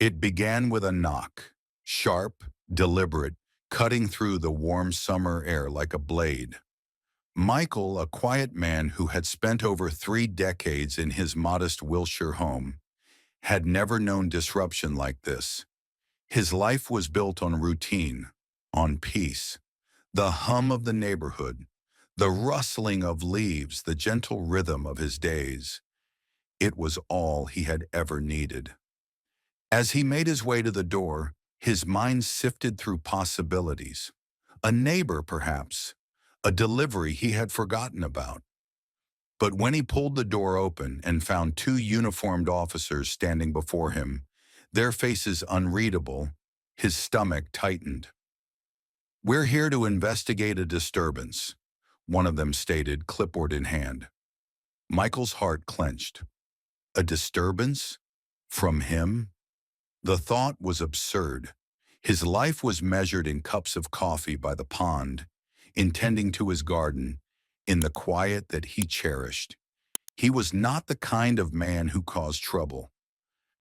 It began with a knock, sharp, deliberate, cutting through the warm summer air like a blade. Michael, a quiet man who had spent over 3 decades in his modest Wilshire home, had never known disruption like this. His life was built on routine, on peace, the hum of the neighborhood, the rustling of leaves, the gentle rhythm of his days. It was all he had ever needed. As he made his way to the door, his mind sifted through possibilities. A neighbor, perhaps, a delivery he had forgotten about. But when he pulled the door open and found two uniformed officers standing before him, their faces unreadable, his stomach tightened. "We're here to investigate a disturbance," one of them stated, clipboard in hand. Michael's heart clenched. A disturbance? From him? The thought was absurd. His life was measured in cups of coffee by the pond, in tending to his garden, in the quiet that he cherished. He was not the kind of man who caused trouble.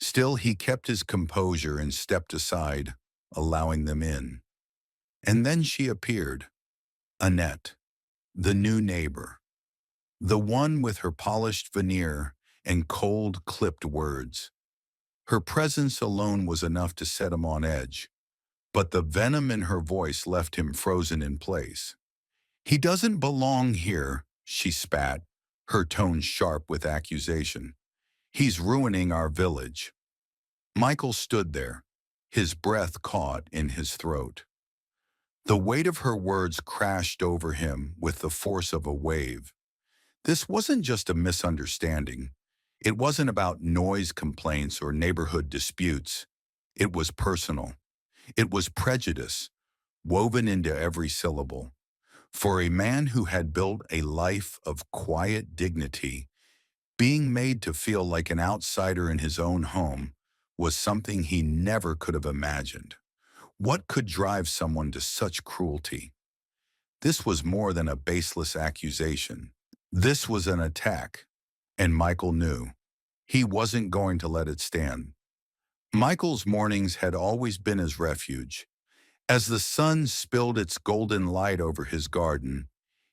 Still, he kept his composure and stepped aside, allowing them in. And then she appeared. Annette, the new neighbor. The one with her polished veneer and cold, clipped words. Her presence alone was enough to set him on edge, but the venom in her voice left him frozen in place. "He doesn't belong here," she spat, her tone sharp with accusation. "He's ruining our village." Michael stood there, his breath caught in his throat. The weight of her words crashed over him with the force of a wave. This wasn't just a misunderstanding. It wasn't about noise complaints or neighborhood disputes. It was personal. It was prejudice, woven into every syllable. For a man who had built a life of quiet dignity, being made to feel like an outsider in his own home was something he never could have imagined. What could drive someone to such cruelty? This was more than a baseless accusation. This was an attack, and Michael knew. He wasn't going to let it stand. Michael's mornings had always been his refuge. As the sun spilled its golden light over his garden,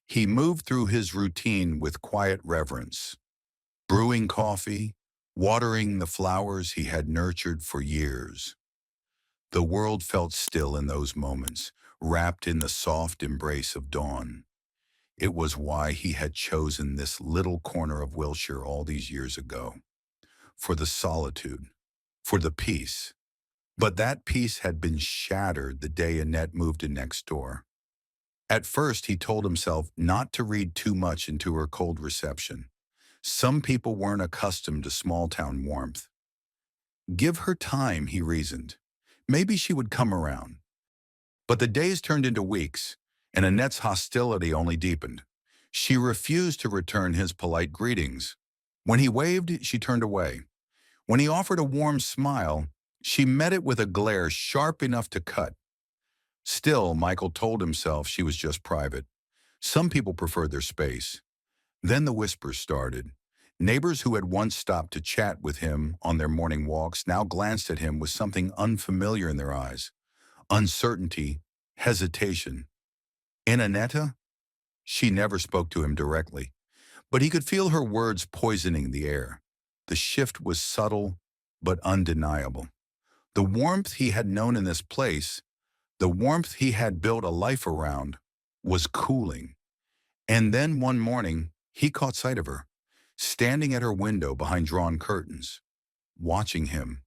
he moved through his routine with quiet reverence, brewing coffee, watering the flowers he had nurtured for years. The world felt still in those moments, wrapped in the soft embrace of dawn. It was why he had chosen this little corner of Wilshire all these years ago. For the solitude, for the peace. But that peace had been shattered the day Annette moved in next door. At first, he told himself not to read too much into her cold reception. Some people weren't accustomed to small-town warmth. Give her time, he reasoned. Maybe she would come around. But the days turned into weeks, and Annette's hostility only deepened. She refused to return his polite greetings. When he waved, she turned away. When he offered a warm smile, she met it with a glare sharp enough to cut. Still, Michael told himself she was just private. Some people preferred their space. Then the whispers started. Neighbors who had once stopped to chat with him on their morning walks now glanced at him with something unfamiliar in their eyes. Uncertainty, hesitation. In Annetta? She never spoke to him directly, but he could feel her words poisoning the air. The shift was subtle, but undeniable. The warmth he had known in this place, the warmth he had built a life around, was cooling. And then one morning, he caught sight of her, standing at her window behind drawn curtains, watching him.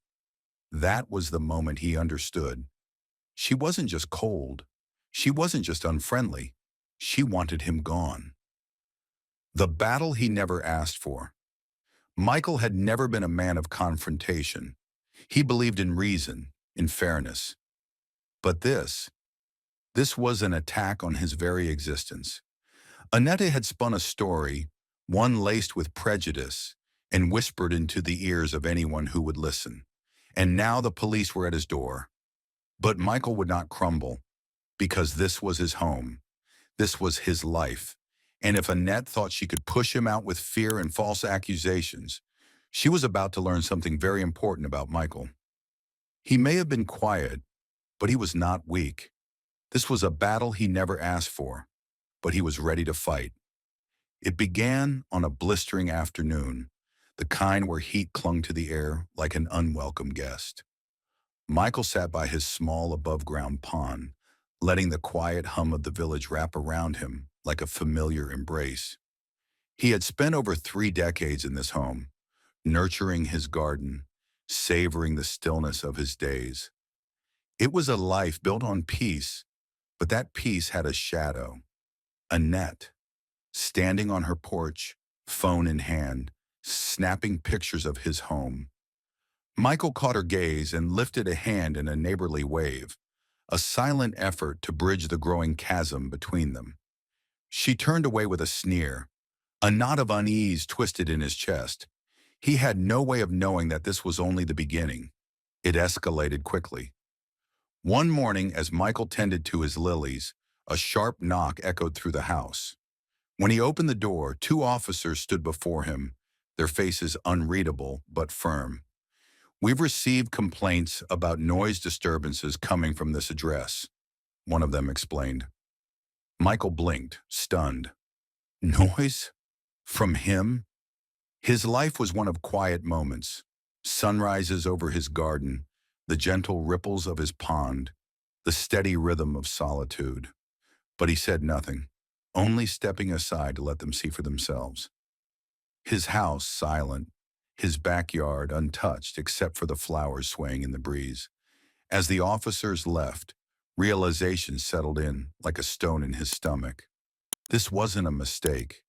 That was the moment he understood. She wasn't just cold. She wasn't just unfriendly. She wanted him gone. The battle he never asked for. Michael had never been a man of confrontation. He believed in reason, in fairness. But this was an attack on his very existence. Annette had spun a story, one laced with prejudice, and whispered into the ears of anyone who would listen. And now the police were at his door. But Michael would not crumble, because this was his home. This was his life. And if Annette thought she could push him out with fear and false accusations, she was about to learn something very important about Michael. He may have been quiet, but he was not weak. This was a battle he never asked for, but he was ready to fight. It began on a blistering afternoon, the kind where heat clung to the air like an unwelcome guest. Michael sat by his small above-ground pond, letting the quiet hum of the village wrap around him like a familiar embrace. He had spent over 3 decades in this home, nurturing his garden, savoring the stillness of his days. It was a life built on peace, but that peace had a shadow, Annette, standing on her porch, phone in hand, snapping pictures of his home. Michael caught her gaze and lifted a hand in a neighborly wave, a silent effort to bridge the growing chasm between them. She turned away with a sneer, a knot of unease twisted in his chest. He had no way of knowing that this was only the beginning. It escalated quickly. One morning, as Michael tended to his lilies, a sharp knock echoed through the house. When he opened the door, 2 officers stood before him, their faces unreadable but firm. "We've received complaints about noise disturbances coming from this address," one of them explained. Michael blinked, stunned. Noise? From him? His life was one of quiet moments. Sunrises over his garden, the gentle ripples of his pond, the steady rhythm of solitude. But he said nothing, only stepping aside to let them see for themselves. His house silent, his backyard untouched except for the flowers swaying in the breeze. As the officers left, realization settled in like a stone in his stomach. This wasn't a mistake.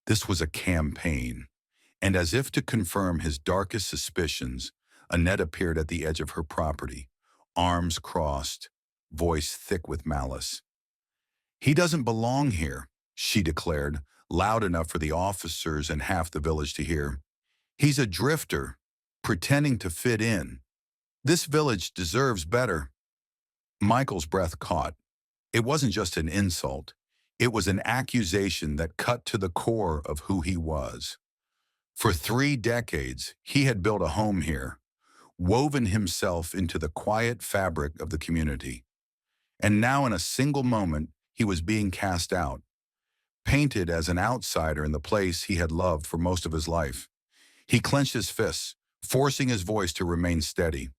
This was a campaign. And as if to confirm his darkest suspicions, Annette appeared at the edge of her property, arms crossed, voice thick with malice. "He doesn't belong here," she declared, loud enough for the officers and half the village to hear. "He's a drifter, pretending to fit in. This village deserves better." Michael's breath caught. It wasn't just an insult. It was an accusation that cut to the core of who he was. For 3 decades, he had built a home here, woven himself into the quiet fabric of the community. And now in a single moment, he was being cast out, painted as an outsider in the place he had loved for most of his life. He clenched his fists, forcing his voice to remain steady.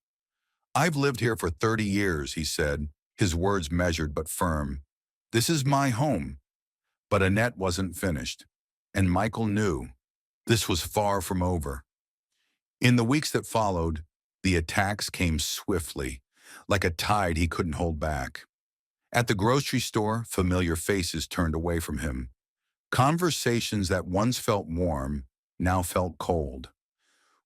"I've lived here for 30 years, he said, his words measured but firm. "This is my home." But Annette wasn't finished, and Michael knew this was far from over. In the weeks that followed, the attacks came swiftly, like a tide he couldn't hold back. At the grocery store, familiar faces turned away from him. Conversations that once felt warm now felt cold.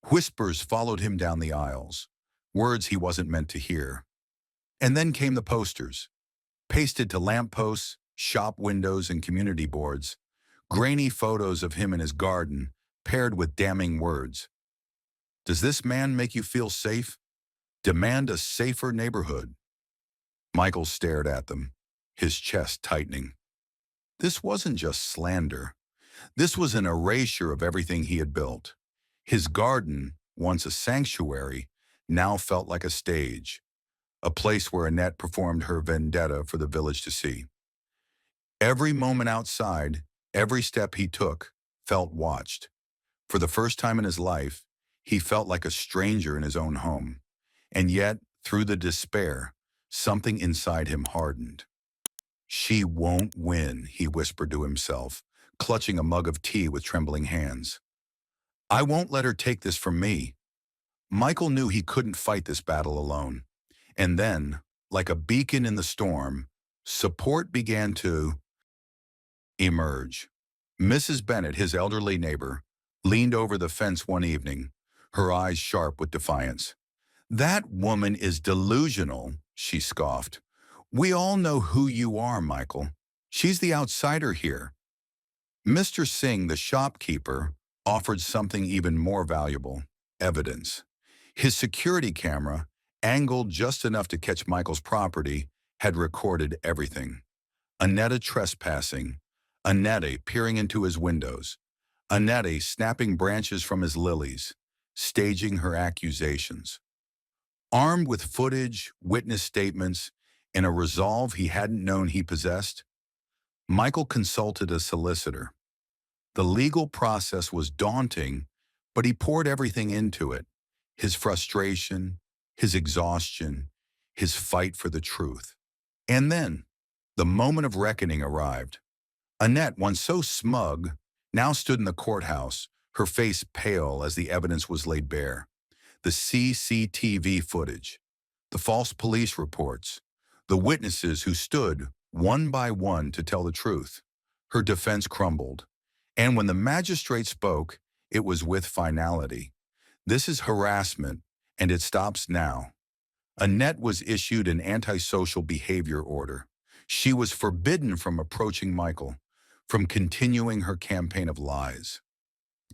Whispers followed him down the aisles, words he wasn't meant to hear. And then came the posters, pasted to lampposts, shop windows, and community boards, grainy photos of him in his garden, paired with damning words. "Does this man make you feel safe? Demand a safer neighborhood." Michael stared at them, his chest tightening. This wasn't just slander. This was an erasure of everything he had built. His garden, once a sanctuary, now felt like a stage, a place where Annette performed her vendetta for the village to see. Every moment outside, every step he took, felt watched. For the first time in his life, he felt like a stranger in his own home. And yet, through the despair, something inside him hardened. "She won't win," he whispered to himself, clutching a mug of tea with trembling hands. "I won't let her take this from me." Michael knew he couldn't fight this battle alone. And then, like a beacon in the storm, support began to emerge. Mrs. Bennett, his elderly neighbor, leaned over the fence one evening, her eyes sharp with defiance. "That woman is delusional," she scoffed. "We all know who you are, Michael. She's the outsider here." Mr. Singh, the shopkeeper, offered something even more valuable: evidence. His security camera, angled just enough to catch Michael's property, had recorded everything. Annette trespassing, Annette peering into his windows, Annette snapping branches from his lilies, staging her accusations. Armed with footage, witness statements, and a resolve he hadn't known he possessed, Michael consulted a solicitor. The legal process was daunting, but he poured everything into it: his frustration, his exhaustion, his fight for the truth. And then, the moment of reckoning arrived. Annette, once so smug, now stood in the courthouse, her face pale as the evidence was laid bare. The CCTV footage, the false police reports, the witnesses who stood one by one to tell the truth. Her defense crumbled. And when the magistrate spoke, it was with finality. This is harassment, and it stops now. Annette was issued an antisocial behavior order. She was forbidden from approaching Michael, from continuing her campaign of lies.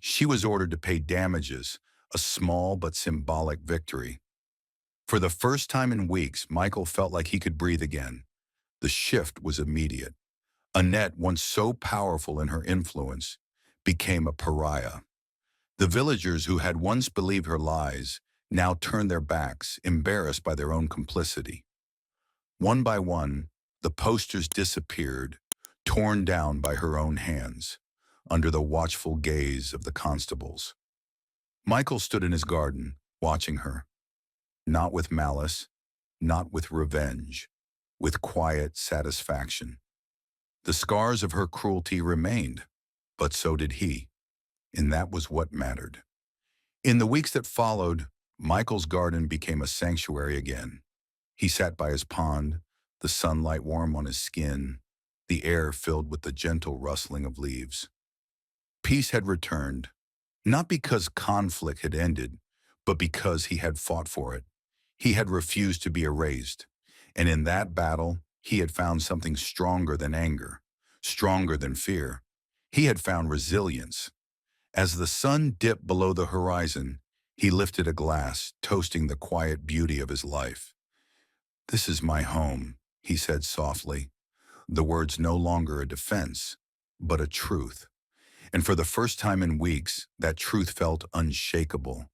She was ordered to pay damages, a small but symbolic victory. For the first time in weeks, Michael felt like he could breathe again. The shift was immediate. Annette, once so powerful in her influence, became a pariah. The villagers who had once believed her lies now turned their backs, embarrassed by their own complicity. One by one, the posters disappeared, torn down by her own hands, under the watchful gaze of the constables. Michael stood in his garden, watching her, not with malice, not with revenge, with quiet satisfaction. The scars of her cruelty remained, but so did he, and that was what mattered. In the weeks that followed, Michael's garden became a sanctuary again. He sat by his pond, the sunlight warm on his skin, the air filled with the gentle rustling of leaves. Peace had returned, not because conflict had ended, but because he had fought for it. He had refused to be erased, and in that battle, he had found something stronger than anger, stronger than fear. He had found resilience. As the sun dipped below the horizon, he lifted a glass, toasting the quiet beauty of his life. "This is my home," he said softly, the words no longer a defense, but a truth. And for the first time in weeks, that truth felt unshakable.